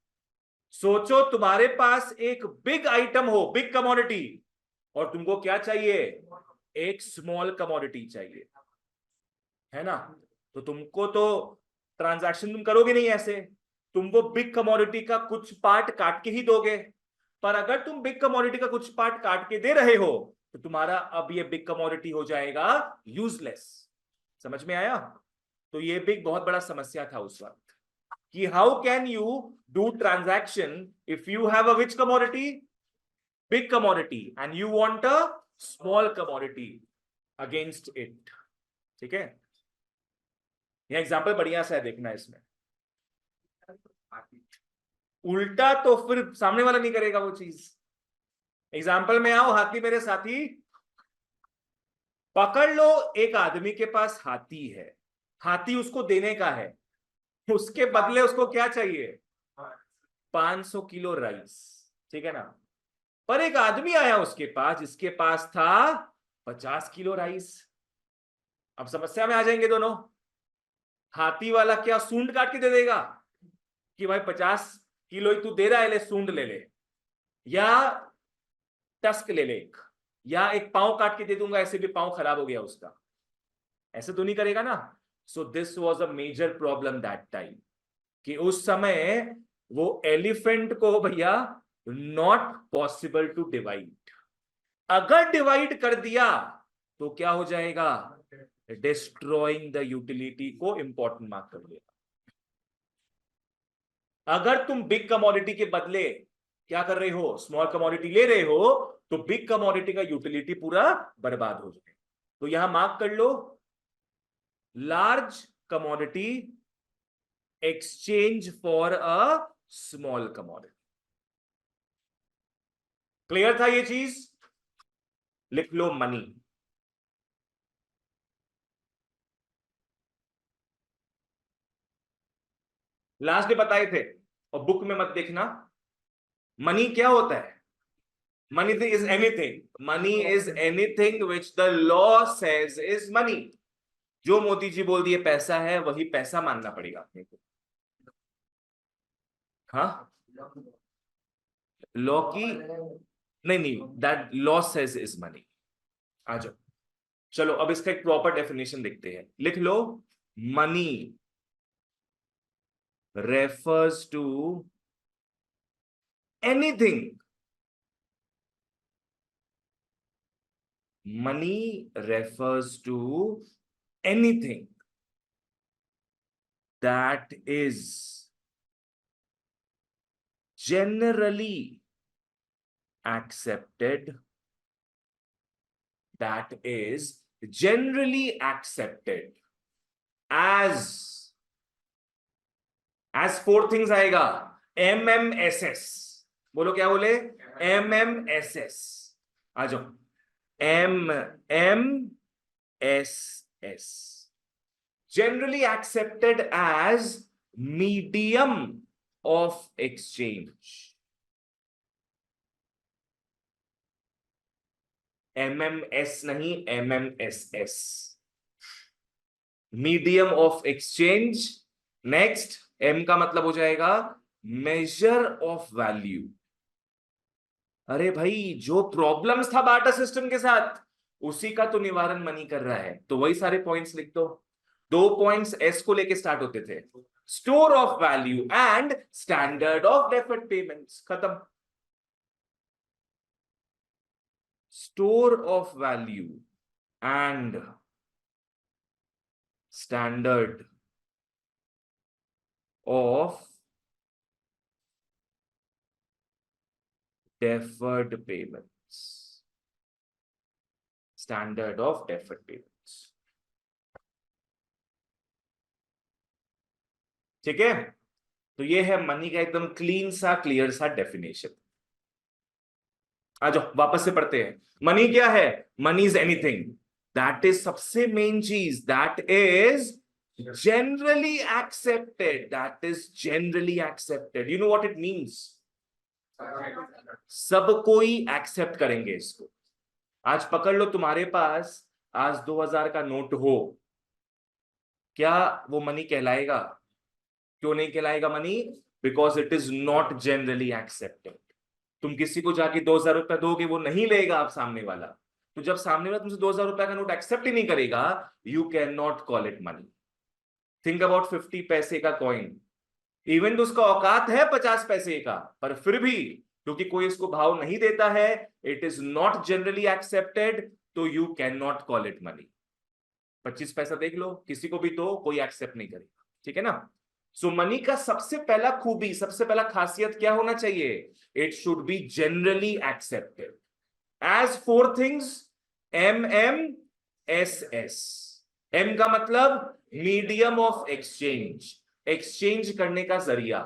सोचो तुम्हारे पास एक बिग आइटम हो, बिग कमोडिटी, और तुमको क्या चाहिए, एक स्मॉल कमोडिटी चाहिए, है ना? तो तुमको तो ट्रांजैक्शन तुम करोगे नहीं ऐसे, तुमको बिग कमोडिटी का कुछ पार्ट काट के ही दोगे। पर अगर तुम बिग कमोडिटी का कुछ पार्ट काट के दे रहे हो तो तुम्हारा अब ये बिग कमोडिटी हो जाएगा यूजलेस। समझ में आया? तो ये भी एक बहुत बड़ा समस्या था उस वक्त कि how can you do transaction if you have a which commodity, big commodity, and you want a small commodity against it. ठीक है, ये एग्जांपल बढ़िया सा है, देखना इसमें। उल्टा तो फिर सामने वाला नहीं करेगा वो चीज। एग्जाम्पल में आओ, हाथी मेरे साथी। पकड़ लो, एक आदमी के पास हाथी है, हाथी उसको देने का है, उसके बदले उसको क्या चाहिए? 500 किलो राइस। ठीक है ना? पर एक आदमी आया उसके पास जिसके पास था 50 किलो राइस। अब समस्या में आ जाएंगे दोनों। हाथी वाला क्या सूंड काट के दे देगा कि भाई 50 किलो ही तू दे रहा है, ले सूंड ले ले, या टस्क ले ले एक, या एक पांव काट के दे दूंगा, ऐसे भी पांव खराब हो गया उसका, ऐसे तो नहीं करेगा ना। So this was a major problem that time, कि उस समय वो एलिफेंट को भैया नॉट पॉसिबल टू डिवाइड। अगर डिवाइड कर दिया तो क्या हो जाएगा? डिस्ट्रॉइंग द यूटिलिटी को इंपॉर्टेंट मार्क कर लेगा। अगर तुम बिग कमोडिटी के बदले क्या कर रहे हो? स्मॉल कमोडिटी ले रहे हो, तो बिग कमोडिटी का यूटिलिटी पूरा बर्बाद हो जाएगा। तो यहां मार्क कर लो, large commodity exchange for a small commodity. Clear था ये चीज? लिख लो मनी। लास्ट डे बताए थे, और बुक में मत देखना। मनी क्या होता है? Money is anything, money is anything which the law says is money. जो मोदी जी बोल दिए पैसा है, वही पैसा मानना पड़ेगा अपने को। हाँ, लॉ की नहीं नहीं, that law says is money. आ जाओ, चलो अब इसका एक प्रॉपर डेफिनेशन देखते हैं। लिख लो, money refers to anything, money refers to anything that is generally accepted, that is generally accepted as four things आएगा, MMSS। बोलो क्या बोले? MMSS। आ जाओ, MMSS, generally accepted as medium of exchange। MMS नहीं, MMSS, medium of exchange. Next, M का मतलब हो जाएगा मेजर ऑफ वैल्यू। अरे भाई, जो प्रॉब्लम्स था बार्टर सिस्टम के साथ, उसी का तो निवारण मनी कर रहा है। तो वही सारे पॉइंट्स लिख दो। 2 पॉइंट्स एस को लेके स्टार्ट होते थे, store of value and standard of deferred payments. खत्म। Store of value and standard of deferred payments, standard of deferred payments। ठीक है, तो ये है मनी का एकदम क्लीन सा, क्लियर सा डेफिनेशन। आ जाओ वापस से पढ़ते हैं। मनी क्या है? Money is anything that is, सबसे मेन चीज, that is generally accepted, that is generally accepted. You know what it means? सब कोई एक्सेप्ट करेंगे इसको। आज पकड़ लो, तुम्हारे पास आज 2000 का नोट हो, क्या वो मनी कहलाएगा? क्यों नहीं कहलाएगा money? Because it is not generally accepted. तुम किसी को जाके 2000 रुपया दोगे, वो नहीं लेगा आप सामने वाला। तो जब सामने वाला तुमसे 2000 रुपया का नोट एक्सेप्ट ही नहीं करेगा, you can not call it money. Think about 50 पैसे का कॉइन, इवन तो उसका औकात है 50 पैसे का, पर फिर भी क्योंकि कोई इसको भाव नहीं देता है, it is not generally accepted, तो you can not call it money. 25 पैसा देख लो, किसी को भी तो कोई एक्सेप्ट नहीं करेगा, ठीक है ना। सो मनी का सबसे पहला खूबी, सबसे पहला खासियत क्या होना चाहिए, it should be generally accepted as 4 things, MMSS। M का मतलब मीडियम ऑफ एक्सचेंज, एक्सचेंज करने का जरिया।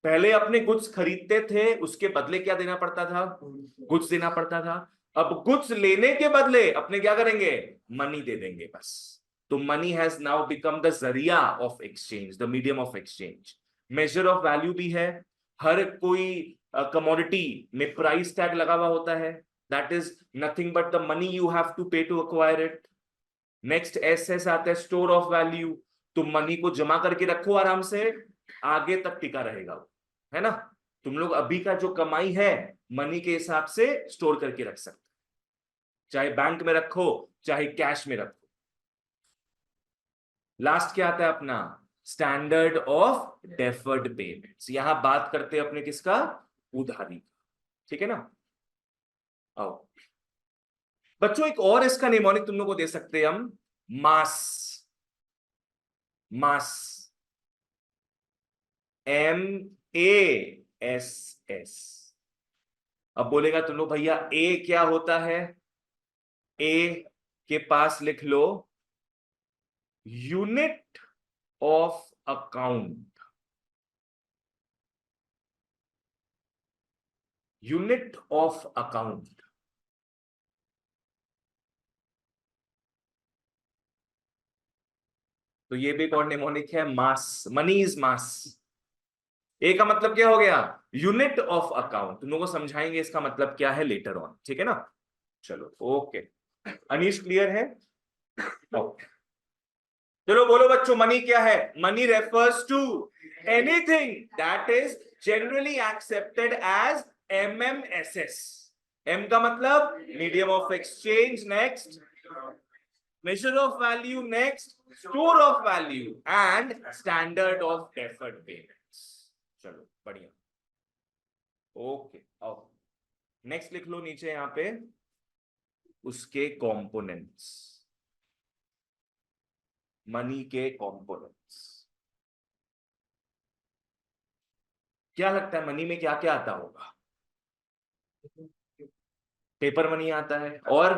पहले अपने गुड्स खरीदते थे, उसके बदले क्या देना पड़ता था, गुड्स देना पड़ता था। अब गुड्स लेने के बदले अपने क्या करेंगे, मनी दे देंगे बस। तो money has now become the जरिया of exchange, the medium of exchange. Measure of value भी है, हर कोई कमोडिटी में प्राइस टैग लगा हुआ होता है, that is nothing but the money you have to pay to acquire it. Next एस आता है स्टोर ऑफ वैल्यू, तुम मनी को जमा करके रखो आराम से, आगे तक टिका रहेगा वो, है ना। तुम लोग अभी का जो कमाई है मनी के हिसाब से स्टोर करके रख सकते, चाहे बैंक में रखो चाहे कैश में रखो। लास्ट क्या आता है अपना, स्टैंडर्ड ऑफ डेफर्ड पेमेंट्स। यहां बात करते हैं अपने किसका, उधारी का, ठीक है ना। आओ बच्चों, एक और इसका निमोनिक तुम लोग को दे सकते हैं हम, मास। मास, MASS। अब बोलेगा तुम लोग भैया ए क्या होता है, ए के पास लिख लो unit of account, unit of account. तो ये भी एक और निमोनिक है, मास, मनी इज मास। ए का मतलब क्या हो गया, यूनिट ऑफ अकाउंट। तुम लोगों को समझाएंगे इसका मतलब क्या है लेटर ऑन, ठीक है ना। चलो ओके, अनीश क्लियर है, ओके। चलो बोलो बच्चों, मनी क्या है, money refers to anything that is generally accepted as MMSS। M का मतलब medium of exchange, next measure of value, next store of value, and standard of deferred payments. चलो बढ़िया, ओके। आओ नेक्स्ट लिख लो नीचे यहां पे उसके कंपोनेंट्स, मनी के कंपोनेंट्स। क्या लगता है मनी में क्या क्या आता होगा, पेपर मनी आता है और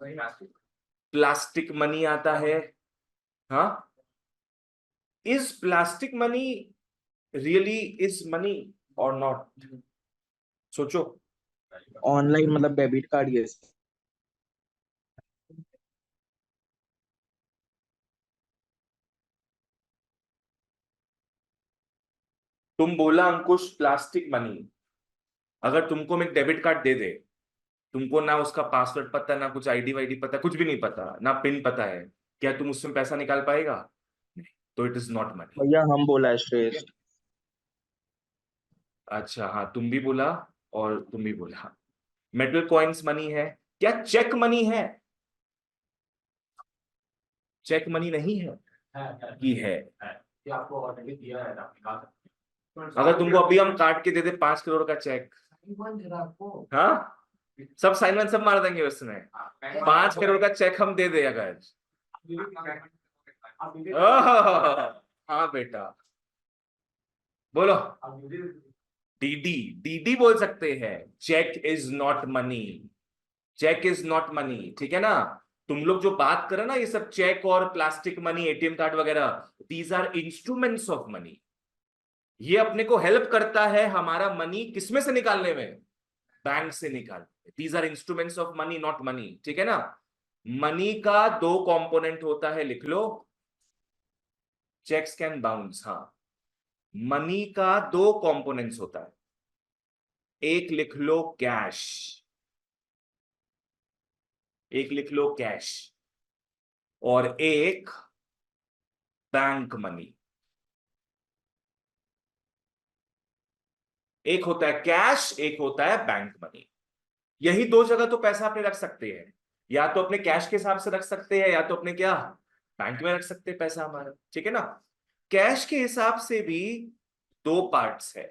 प्लास्टिक मनी आता है। हाँ, is plastic money really is money और नॉट, सोचो। ऑनलाइन मतलब डेबिट कार्ड, ये तुम बोला अंकुश प्लास्टिक मनी, अगर तुमको मैं डेबिट कार्ड दे दे, तुमको ना उसका पासवर्ड पता, ना कुछ आईडी वाईडी पता, कुछ भी नहीं पता, ना पिन पता है, क्या तुम उसमें पैसा निकाल पाएगा, नहीं। तो इट इज नॉट मनी। भैया हम बोला है श्रेष्ठ। अच्छा हाँ, तुम भी बोला और तुम भी बोला। मेटल कॉइन्स मनी है, क्या चेक मनी है, चेक मनी नहीं है, की है। कि आपको ऑलरेडी दिया है, आप निकाल सकते हैं। अगर तुमको अभी हम काट के दे दे 5 करोड़ का चेक, आपको हाँ सब साइन वाइन सब मार देंगे उसमें, 5 करोड़ का चेक हम दे दे अगर, ओह, हाँ बेटा बोलो, डीडी, डीडी बोल सकते हैं, cheque is not money, cheque is not money, ठीक है ना। तुम लोग जो बात करो ना ये सब चेक और प्लास्टिक मनी, एटीएम कार्ड वगैरह, these are instruments of money. ये अपने को हेल्प करता है हमारा मनी किसमें से निकालने में, बैंक से निकालने। These are instruments of money, not money, ठीक है ना। मनी का 2 कंपोनेंट होता है, लिख लो, चेक्स कैन बाउंस। हाँ, मनी का 2 कंपोनेंट्स होता है, एक लिख लो कैश, एक लिख लो कैश, और एक बैंक मनी। एक होता है कैश, एक होता है बैंक मनी। यही 2 जगह तो पैसा अपने रख सकते हैं, या तो अपने कैश के हिसाब से रख सकते हैं, या तो अपने क्या बैंक में रख सकते हैं पैसा हमारा, ठीक है ना। कैश के हिसाब से भी 2 पार्ट्स है,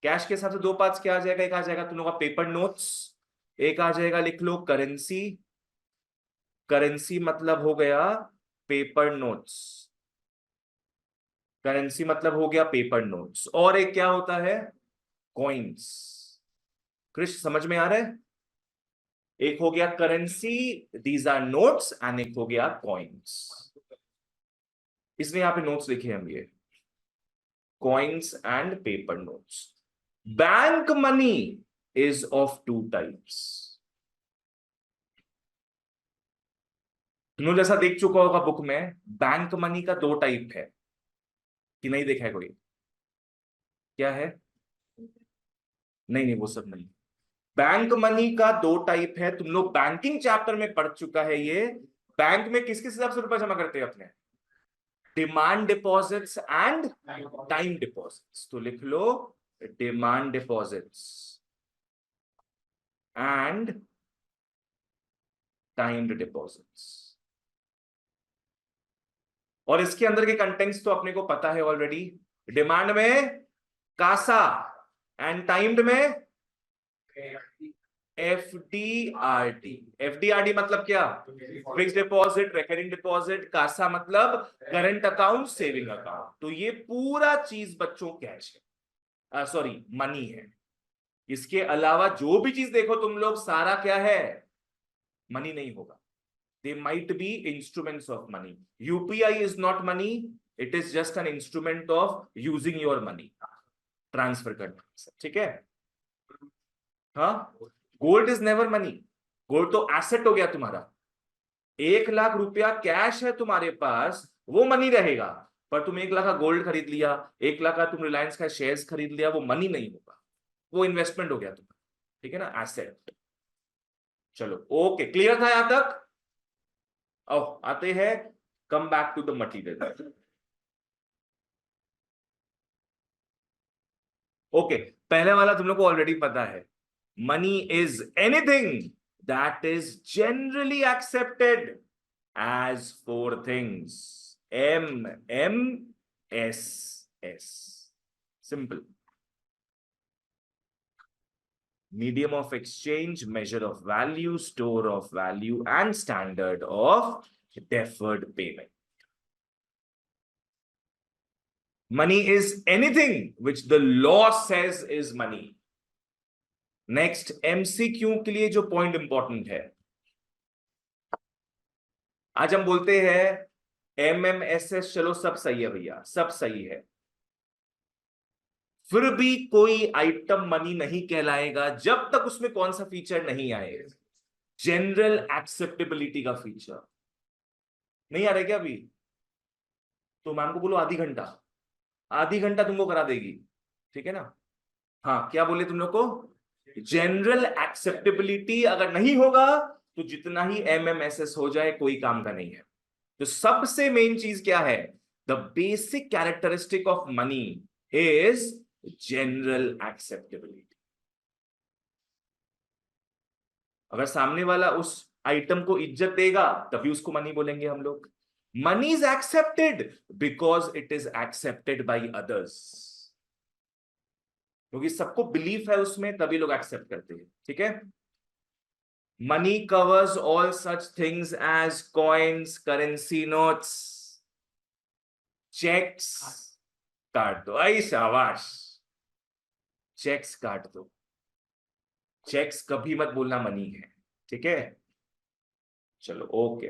कैश के हिसाब से 2 पार्ट्स क्या आ जाएगा, एक आ जाएगा तुम लोग का पेपर नोट्स, एक आ जाएगा लिख लो करेंसी, करेंसी मतलब हो गया पेपर नोट्स, करेंसी मतलब हो गया पेपर नोट्स। और एक क्या होता है, कॉइन्स। कृष्ण समझ में आ रहा है? एक हो गया currency, these are notes, and एक हो गया कॉइन्स। इसलिए यहां पे नोट्स लिखे हम ये, coins and paper notes. Bank money is of two types. तुमने जैसा देख चुका होगा बुक में, बैंक मनी का दो टाइप है, कि नहीं देखा है कोई? क्या है? नहीं नहीं, वो सब नहीं। बैंक मनी का दो टाइप है, तुम लोग बैंकिंग चैप्टर में पढ़ चुका है ये। बैंक में किस किस हिसाब से रुपए जमा करते हैं अपने? Demand deposits and time deposits. तो लिख लो, demand deposits and timed deposits. और इसके अंदर के कंटेंट्स तो अपने को पता है ऑलरेडी। डिमांड में कासा, एंड टाइम्ड में एफडीआरडी। एफडीआरडी मतलब क्या? Fix deposit, recurring deposit. CASA मतलब करंट अकाउंट, सेविंग अकाउंट। तो ये पूरा चीज बच्चों कैश है, सॉरी मनी है। इसके अलावा जो भी चीज देखो तुम लोग, सारा क्या है? मनी नहीं होगा। They might be instruments of money. UPI is not money, it is just an instrument of using your money, transfer करना। ठीक है? हाँ, gold is never money. Gold तो एसेट हो गया तुम्हारा। 1 लाख रुपया कैश है तुम्हारे पास, वो मनी रहेगा। पर तुम 1 लाख का गोल्ड खरीद लिया, 1 लाख का तुम रिलायंस का शेयर्स खरीद लिया, वो मनी नहीं होगा, वो इन्वेस्टमेंट हो गया तुम्हारा। ठीक है ना, एसेट। चलो ओके, क्लियर था यहां तक? अब आते हैं, come back to the material. Okay, पहले वाला तुम लोग को ऑलरेडी पता है। Money is anything that is generally accepted as 4 things, MMSS। Simple. Medium of exchange, measure of value, store of value, and standard of deferred payment. Money is anything which the law says is money. Next, MCQ के लिए जो point important है, आज हम बोलते हैं MMSS, चलो सब सही है भैया, सब सही है। फिर भी कोई आइटम मनी नहीं कहलाएगा जब तक उसमें कौन सा फीचर नहीं आए? जनरल एक्सेप्टेबिलिटी का फीचर। नहीं आ रहा क्या अभी? तो मैम को बोलो आधी घंटा, आधी घंटा तुमको करा देगी। ठीक है ना? हाँ, क्या बोले तुम लोग को? जनरल एक्सेप्टेबिलिटी अगर नहीं होगा तो जितना ही MMSS हो जाए कोई काम का नहीं है। तो सबसे मेन चीज क्या है? The basic characteristic of money is general acceptability. अगर सामने वाला उस आइटम को इज्जत देगा तभी उसको मनी बोलेंगे हम लोग। Money is accepted because it is accepted by others, क्योंकि सबको बिलीफ है उसमें, तभी लोग एक्सेप्ट करते हैं। ठीक है? Money covers all such things as coins, currency notes, cheques. काट दो, आई शाबाश, चेक्स काट दो। चेक्स कभी मत बोलना मनी है। ठीक है? चलो ओके।